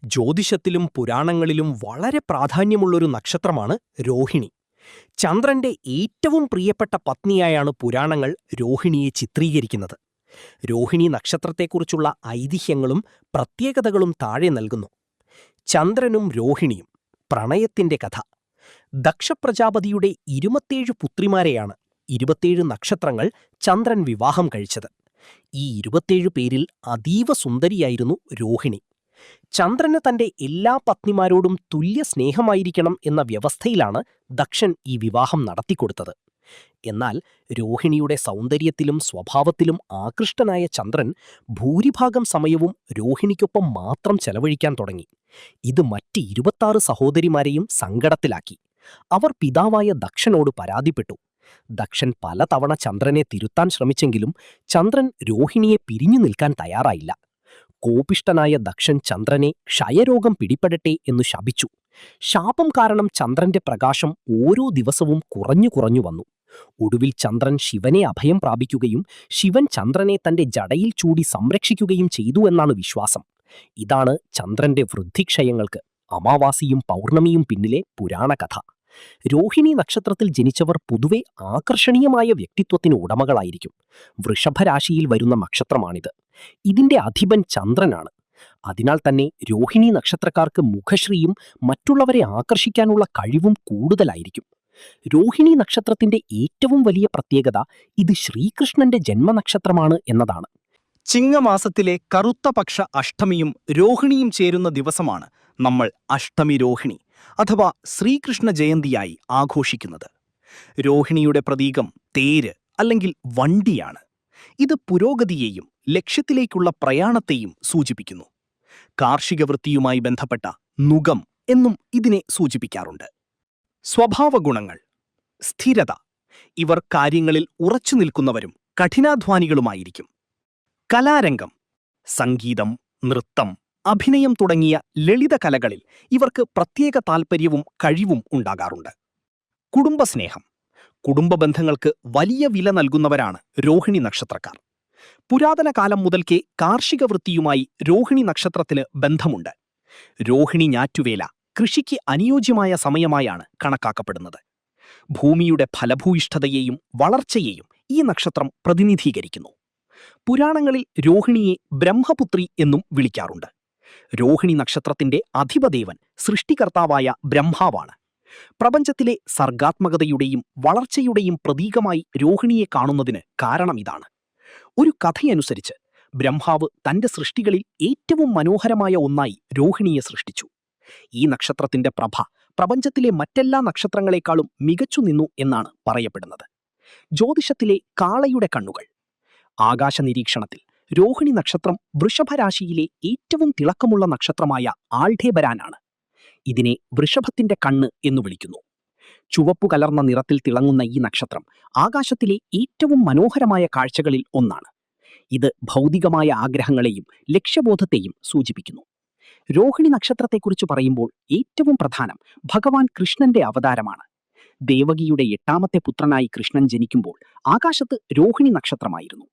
ജ്യോതിഷത്തിലും പുരാണങ്ങളിലും വളരെ പ്രാധാന്യമുള്ളൊരു നക്ഷത്രമാണ് രോഹിണി. ചന്ദ്രന്റെ ഏറ്റവും പ്രിയപ്പെട്ട പത്നിയായാണ് പുരാണങ്ങൾ രോഹിണിയെ ചിത്രീകരിക്കുന്നത്. രോഹിണി നക്ഷത്രത്തെക്കുറിച്ചുള്ള ഐതിഹ്യങ്ങളും പ്രത്യേകതകളും താഴെ നൽകുന്നു. ചന്ദ്രനും രോഹിണിയും, പ്രണയത്തിന്റെ കഥ. ദക്ഷപ്രജാപതിയുടെ 27 പുത്രിമാരെയാണ് 27 നക്ഷത്രങ്ങൾ ചന്ദ്രൻ വിവാഹം കഴിച്ചത്. ഈ 27 പേരിൽ അതീവ സുന്ദരിയായിരുന്നു രോഹിണി. ചന്ദ്രന് തന്റെ എല്ലാ പത്നിമാരോടും തുല്യ സ്നേഹമായിരിക്കണം എന്ന വ്യവസ്ഥയിലാണ് ദക്ഷൻ ഈ വിവാഹം നടത്തിക്കൊടുത്തത്. എന്നാൽ രോഹിണിയുടെ സൗന്ദര്യത്തിലും സ്വഭാവത്തിലും ആകൃഷ്ടനായ ചന്ദ്രൻ ഭൂരിഭാഗം സമയവും രോഹിണിക്കൊപ്പം മാത്രം ചെലവഴിക്കാൻ തുടങ്ങി. ഇത് മറ്റ് 26 സഹോദരിമാരെയും സങ്കടത്തിലാക്കി. അവർ പിതാവായ ദക്ഷനോട് പരാതിപ്പെട്ടു. ദക്ഷൻ പലതവണ ചന്ദ്രനെ തിരുത്താൻ ശ്രമിച്ചെങ്കിലും ചന്ദ്രൻ രോഹിണിയെ പിരിഞ്ഞു നിൽക്കാൻ തയ്യാറായില്ല. കോപിഷ്ഠനായ ദക്ഷൻ ചന്ദ്രനെ ക്ഷയരോഗം പിടിപെടട്ടെ എന്നു ശപിച്ചു. ശാപം കാരണം ചന്ദ്രന്റെ പ്രകാശം ഓരോ ദിവസവും കുറഞ്ഞു വന്നു. ഒടുവിൽ ചന്ദ്രൻ ശിവനെ അഭയം പ്രാപിക്കുകയും ശിവൻ ചന്ദ്രനെ തന്റെ ജടയിൽ ചൂടി സംരക്ഷിക്കുകയും ചെയ്തു എന്നാണ് വിശ്വാസം. ഇതാണ് ചന്ദ്രന്റെ വൃദ്ധിക്ഷയങ്ങൾക്ക് അമാവാസിയും പൗർണമിയും പിന്നിലെ പുരാണകഥ. രോഹിണി നക്ഷത്രത്തിൽ ജനിച്ചവർ പൊതുവെ ആകർഷണീയമായ വ്യക്തിത്വത്തിന് ഉടമകളായിരിക്കും. വൃഷഭരാശിയിൽ വരുന്ന നക്ഷത്രമാണിത്. ഇതിന്റെ അധിപൻ ചന്ദ്രനാണ്. അതിനാൽ തന്നെ രോഹിണി നക്ഷത്രക്കാർക്ക് മുഖശ്രീയും മറ്റുള്ളവരെ ആകർഷിക്കാനുള്ള കഴിവും കൂടുതലായിരിക്കും. രോഹിണി നക്ഷത്രത്തിന്റെ ഏറ്റവും വലിയ പ്രത്യേകത ഇത് ശ്രീകൃഷ്ണന്റെ ജന്മനക്ഷത്രമാണ് എന്നതാണ്. ചിങ്ങമാസത്തിലെ കറുത്ത പക്ഷ അഷ്ടമിയും രോഹിണിയും ചേരുന്ന ദിവസമാണ് നമ്മൾ അഷ്ടമി രോഹിണി അഥവാ ശ്രീകൃഷ്ണ ജയന്തിയായി ആഘോഷിക്കുന്നത്. രോഹിണിയുടെ പ്രതീകം തേര് അല്ലെങ്കിൽ വണ്ടിയാണ്. ഇത് പുരോഗതിയെയും ലക്ഷ്യത്തിലേക്കുള്ള പ്രയാണത്തെയും സൂചിപ്പിക്കുന്നു. കാർഷിക വൃത്തിയുമായി ബന്ധപ്പെട്ട നുകം എന്നും ഇതിനെ സൂചിപ്പിക്കാറുണ്ട്. സ്വഭാവഗുണങ്ങൾ: സ്ഥിരത. ഇവർ കാര്യങ്ങളിൽ ഉറച്ചു നിൽക്കുന്നവരും കഠിനാധ്വാനികളുമായിരിക്കും. കലാരംഗം: സംഗീതം, നൃത്തം, അഭിനയം തുടങ്ങിയ ലളിത കലകളിൽ ഇവർക്ക് പ്രത്യേക താൽപ്പര്യവും കഴിവും ഉണ്ടാകാറുണ്ട്. കുടുംബസ്നേഹം: കുടുംബ ബന്ധങ്ങൾക്ക് വലിയ വില നൽകുന്നവരാണ് രോഹിണി നക്ഷത്രക്കാർ. പുരാതന കാലം മുതൽക്കേ കാർഷിക വൃത്തിയുമായി രോഹിണി നക്ഷത്രത്തിന് ബന്ധമുണ്ട്. രോഹിണി ഞാറ്റുവേല കൃഷിക്ക് അനുയോജ്യമായ സമയമായാണ് കണക്കാക്കപ്പെടുന്നത്. ഭൂമിയുടെ ഫലഭൂയിഷ്ഠതയെയും വളർച്ചയെയും ഈ നക്ഷത്രം പ്രതിനിധീകരിക്കുന്നു. പുരാണങ്ങളിൽ രോഹിണിയെ ബ്രഹ്മപുത്രി എന്നും വിളിക്കാറുണ്ട്. രോഹിണി നക്ഷത്രത്തിന്റെ അധിപദേവൻ സൃഷ്ടികർത്താവായ ബ്രഹ്മാവാണ്. പ്രപഞ്ചത്തിലെ സർഗാത്മകതയുടെയും വളർച്ചയുടെയും പ്രതീകമായി രോഹിണിയെ കാണുന്നതിന് കാരണം ഇതാണ്. ഒരു കഥയനുസരിച്ച് ബ്രഹ്മാവ് തന്റെ സൃഷ്ടികളിൽ ഏറ്റവും മനോഹരമായ ഒന്നായി രോഹിണിയെ സൃഷ്ടിച്ചു. ഈ നക്ഷത്രത്തിന്റെ പ്രഭ പ്രപഞ്ചത്തിലെ മറ്റെല്ലാ നക്ഷത്രങ്ങളെക്കാളും മികച്ചു നിന്നു എന്നാണ് പറയപ്പെടുന്നത്. ജ്യോതിഷത്തിലെ കാളയുടെ കണ്ണുകൾ. ആകാശ നിരീക്ഷണത്തിൽ രോഹിണി നക്ഷത്രം വൃഷഭരാശിയിലെ ഏറ്റവും തിളക്കമുള്ള നക്ഷത്രമായ ആൾഡേബരാനാണ്. ഇതിനെ വൃഷഭത്തിന്റെ കണ്ണ് എന്നു വിളിക്കുന്നു. ചുവപ്പു കലർന്ന നിറത്തിൽ തിളങ്ങുന്ന ഈ നക്ഷത്രം ആകാശത്തിലെ ഏറ്റവും മനോഹരമായ കാഴ്ചകളിൽ ഒന്നാണ്. ഇത് ഭൗതികമായ ആഗ്രഹങ്ങളെയും ലക്ഷ്യബോധത്തെയും സൂചിപ്പിക്കുന്നു. രോഹിണി നക്ഷത്രത്തെക്കുറിച്ച് പറയുമ്പോൾ ഏറ്റവും പ്രധാനം ഭഗവാൻ കൃഷ്ണന്റെ അവതാരമാണ്. ദേവകിയുടെ 8ാമത്തെ പുത്രനായി കൃഷ്ണൻ ജനിക്കുമ്പോൾ ആകാശത്ത് രോഹിണി നക്ഷത്രമായിരുന്നു.